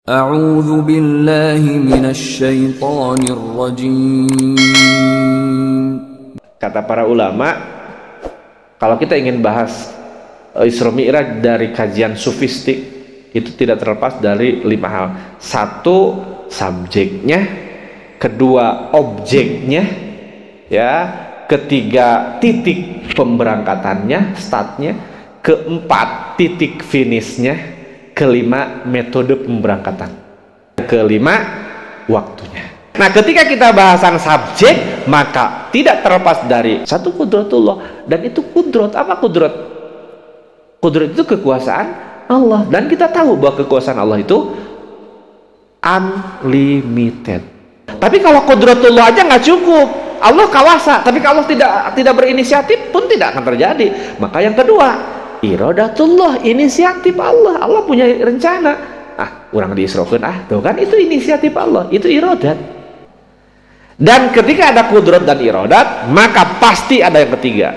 أعوذ بالله من الشيطان الرجيم. Kata para ulama, kalau kita ingin bahas Isra Mi'raj dari kajian sufistik, itu tidak terlepas dari 5 hal. 1, subjeknya. 2, objeknya, ya. 3, titik pemberangkatannya, startnya. 4, titik finishnya. 5, metode pemberangkatan. 5, waktunya. Nah, ketika kita bahasan subjek, maka tidak terlepas dari satu kudratullah, dan itu kudrat. Apa kudrat? Kudrat itu kekuasaan Allah, dan kita tahu bahwa kekuasaan Allah itu unlimited. Tapi kalau kudratullah aja nggak cukup. Allah kawasa, tapi kalau tidak berinisiatif pun tidak akan terjadi. Maka yang kedua, iradatullah, inisiatif Allah. Allah punya rencana. Orang diisrokeun, tuh kan itu inisiatif Allah, itu iradat. Dan ketika ada kudrat dan iradat, maka pasti ada yang ketiga,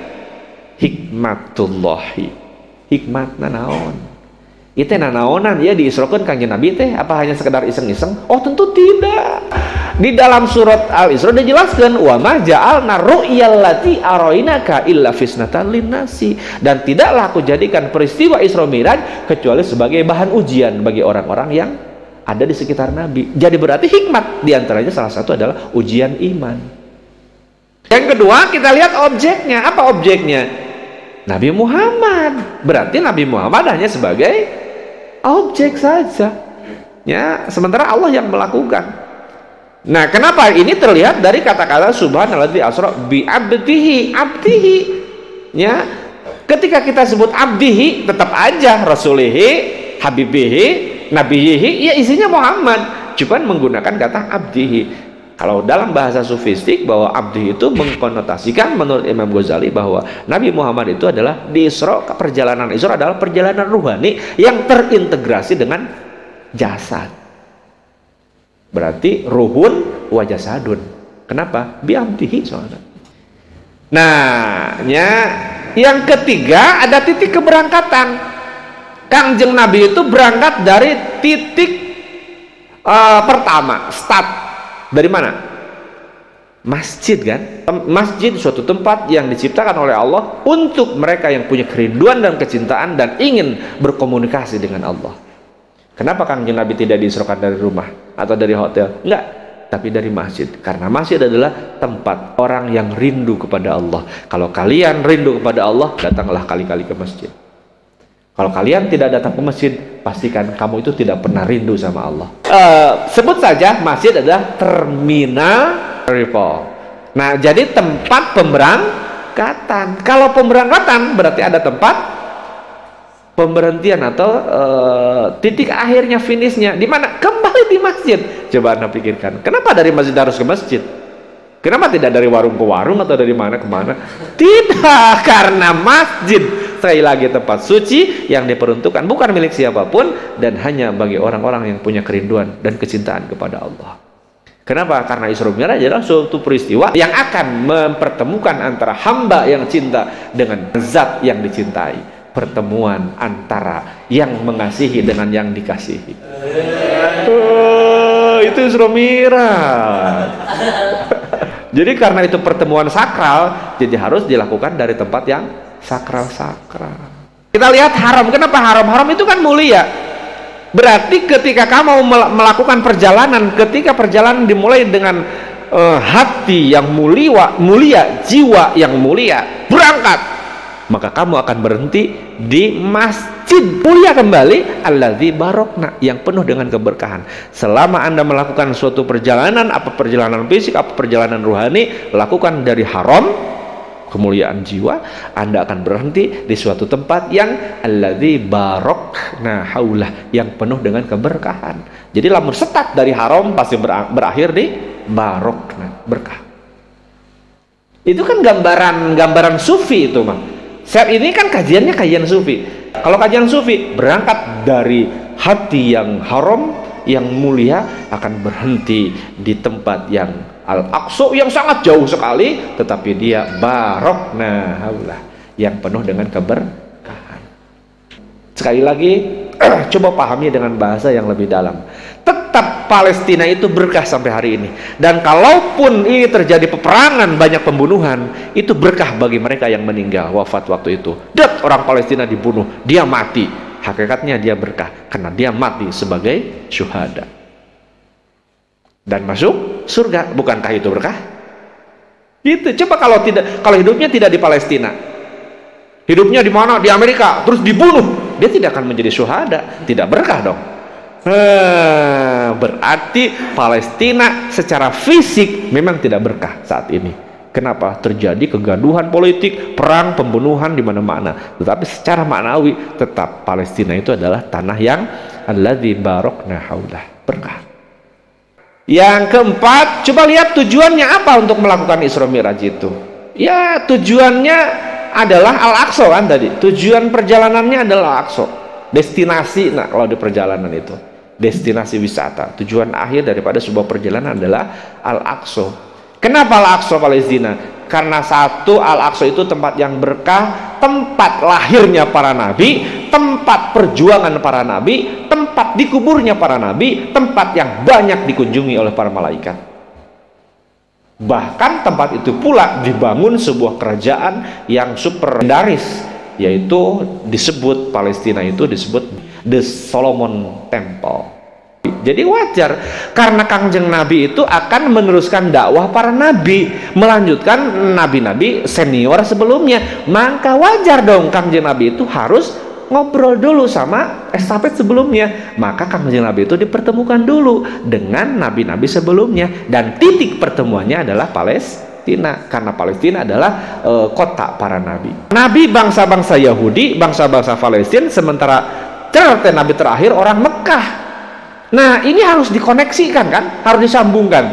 hikmatullahi. Hikmatna naon? Itu nanaonan ya diisrokeun kanjeng Nabi teh, apa hanya sekedar iseng-iseng? Oh, tentu tidak. Di dalam surat Al-Isra dijelaskan, wa ma ja'alna ru'yal lati arainaka illa fisnatan linnasi, dan tidaklah aku jadikan peristiwa Isra Mi'raj kecuali sebagai bahan ujian bagi orang-orang yang ada di sekitar Nabi. Jadi berarti hikmat diantaranya salah satu adalah ujian iman. Yang kedua, kita lihat objeknya. Apa objeknya? Nabi Muhammad. Berarti Nabi Muhammad hanya sebagai objek saja, ya, sementara Allah yang melakukan. Nah, kenapa ini terlihat dari kata-kata subhanalladzi asra bi abdihi, abdihi, ya. Ketika kita sebut abdihi, tetap aja rasulihi, habibihi, nabiyihi, ya isinya Muhammad, cuman menggunakan kata abdihi. Kalau dalam bahasa sufistik, bahwa abdi itu mengkonotasikan menurut Imam Ghazali bahwa Nabi Muhammad itu adalah di Isra, perjalanan Isra adalah perjalanan ruhani yang terintegrasi dengan jasad. Berarti ruhun wa jasadun. Kenapa? Bi abdihi soalnya. Nah, yang ketiga ada titik keberangkatan. Kangjeng Nabi itu berangkat dari titik pertama, start. Dari mana? Masjid, kan? Masjid suatu tempat yang diciptakan oleh Allah untuk mereka yang punya kerinduan dan kecintaan dan ingin berkomunikasi dengan Allah. Kenapa Kangjeng Nabi tidak diisrokan dari rumah atau dari hotel? Enggak, tapi dari masjid. Karena masjid adalah tempat orang yang rindu kepada Allah. Kalau kalian rindu kepada Allah, datanglah kali-kali ke masjid. Kalau kalian tidak datang ke masjid, pastikan kamu itu tidak pernah rindu sama Allah. Sebut saja masjid adalah terminal arrival. Nah, jadi tempat pemberangkatan. Kalau pemberangkatan berarti ada tempat pemberhentian atau titik akhirnya, finishnya. Di mana? Kembali di masjid. Coba Anda pikirkan. Kenapa dari masjid harus ke masjid? Kenapa tidak dari warung ke warung atau dari mana ke mana? Tidak, karena masjid sekali lagi tempat suci yang diperuntukkan bukan milik siapapun dan hanya bagi orang-orang yang punya kerinduan dan kecintaan kepada Allah. Kenapa? Karena Isra Mi'raj adalah suatu peristiwa yang akan mempertemukan antara hamba yang cinta dengan zat yang dicintai. Pertemuan antara yang mengasihi dengan yang dikasihi. Itu Isra Mi'raj. Jadi karena itu pertemuan sakral, jadi harus dilakukan dari tempat yang sakral-sakral. Kita lihat haram. Kenapa haram? Haram itu kan mulia. Berarti ketika kamu melakukan perjalanan, ketika perjalanan dimulai dengan hati yang mulia, jiwa yang mulia, berangkat, maka kamu akan berhenti di masjid mulia kembali, alladzi barokna, yang penuh dengan keberkahan. Selama Anda melakukan suatu perjalanan, apa perjalanan fisik, apa perjalanan ruhani, lakukan dari haram, kemuliaan jiwa, Anda akan berhenti di suatu tempat yang alladzi barokna haulah, yang penuh dengan keberkahan. Jadi lamun setat dari haram pasti berakhir di barokna, berkah. Itu kan gambaran sufi itu, mah. Saat ini kan kajiannya kajian sufi. Kalau kajian sufi berangkat dari hati yang haram, yang mulia, akan berhenti di tempat yang Al-Aqsa yang sangat jauh sekali, tetapi dia barokna haulah, yang penuh dengan keberkahan. Sekali lagi, coba pahami dengan bahasa yang lebih dalam. Tetap Palestina itu berkah sampai hari ini. Dan kalaupun ini terjadi peperangan, banyak pembunuhan, itu berkah bagi mereka yang meninggal, wafat waktu itu. Orang Palestina dibunuh, dia mati. Hakikatnya dia berkah karena dia mati sebagai syuhada dan masuk surga. Bukankah itu berkah? Gitu. Coba kalau hidupnya tidak di Palestina, hidupnya di mana? Di Amerika, terus dibunuh, dia tidak akan menjadi syuhada, tidak berkah dong. Berarti Palestina secara fisik memang tidak berkah saat ini. Kenapa? Terjadi kegaduhan politik, perang, pembunuhan di mana-mana. Tetapi secara maknawi tetap Palestina itu adalah tanah yang alladzi barakna haulah, berkah. Yang keempat, coba lihat tujuannya apa untuk melakukan Isra Mi'raj itu. Ya, tujuannya adalah Al-Aqsa kan tadi. Tujuan perjalanannya adalah Al-Aqsa. Destinasi, nah kalau di perjalanan itu destinasi wisata, tujuan akhir daripada sebuah perjalanan adalah Al-Aqsa. Kenapa Al-Aqsa Palestina? Karena satu, Al-Aqsa itu tempat yang berkah, tempat lahirnya para nabi, tempat perjuangan para nabi, tempat dikuburnya para nabi, tempat yang banyak dikunjungi oleh para malaikat. Bahkan tempat itu pula dibangun sebuah kerajaan yang super legendaris, yaitu disebut Palestina itu disebut The Solomon Temple. Jadi wajar karena Kangjeng Nabi itu akan meneruskan dakwah para nabi, melanjutkan nabi-nabi senior sebelumnya. Maka wajar dong Kangjeng Nabi itu harus ngobrol dulu sama estafet sebelumnya. Maka Kangjeng Nabi itu dipertemukan dulu dengan nabi-nabi sebelumnya, dan titik pertemuannya adalah Palestina, karena Palestina adalah kota para nabi. Nabi bangsa-bangsa Yahudi, bangsa-bangsa Palestina, sementara nabi terakhir orang Mekah. Nah, ini harus dikoneksikan kan, harus disambungkan.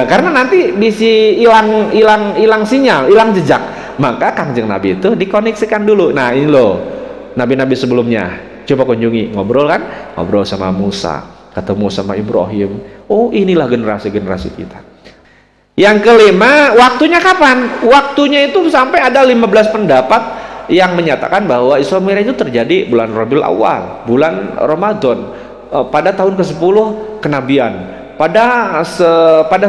Karena nanti bisa hilang sinyal, hilang jejak. Maka Kangjeng Nabi itu dikoneksikan dulu. Nah, ini loh, nabi-nabi sebelumnya. Coba kunjungi, ngobrol kan? Ngobrol sama Musa, ketemu sama Ibrahim. Oh, inilah generasi-generasi kita. Yang kelima, waktunya kapan? Waktunya itu sampai ada 15 pendapat yang menyatakan bahwa Isra Mi'raj itu terjadi bulan Rabiul Awal, bulan Ramadan, pada tahun ke-10 kenabian, pada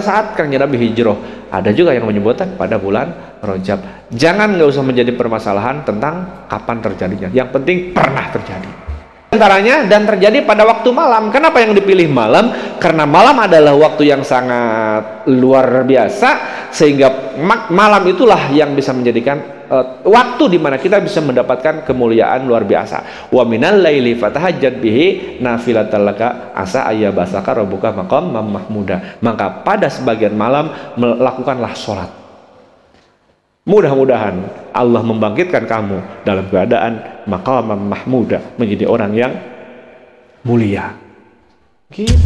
saat Kangjeng Nabi hijrah. Ada juga yang menyebutkan pada bulan Rajab. Jangan, nggak usah menjadi permasalahan tentang kapan terjadinya, yang penting pernah terjadi antaranya, dan terjadi pada waktu malam. Kenapa yang dipilih malam? Karena malam adalah waktu yang sangat luar biasa, sehingga malam itulah yang bisa menjadikan waktu di mana kita bisa mendapatkan kemuliaan luar biasa. Wa minal laili fatahajjat bihi nafilatan laka asa ayyabasaka rabbuka maqaman mahmuda. Maka pada sebagian malam melakukanlah sholat. Mudah-mudahan Allah membangkitkan kamu dalam keadaan maqaman mahmuda, menjadi orang yang mulia. Gitu.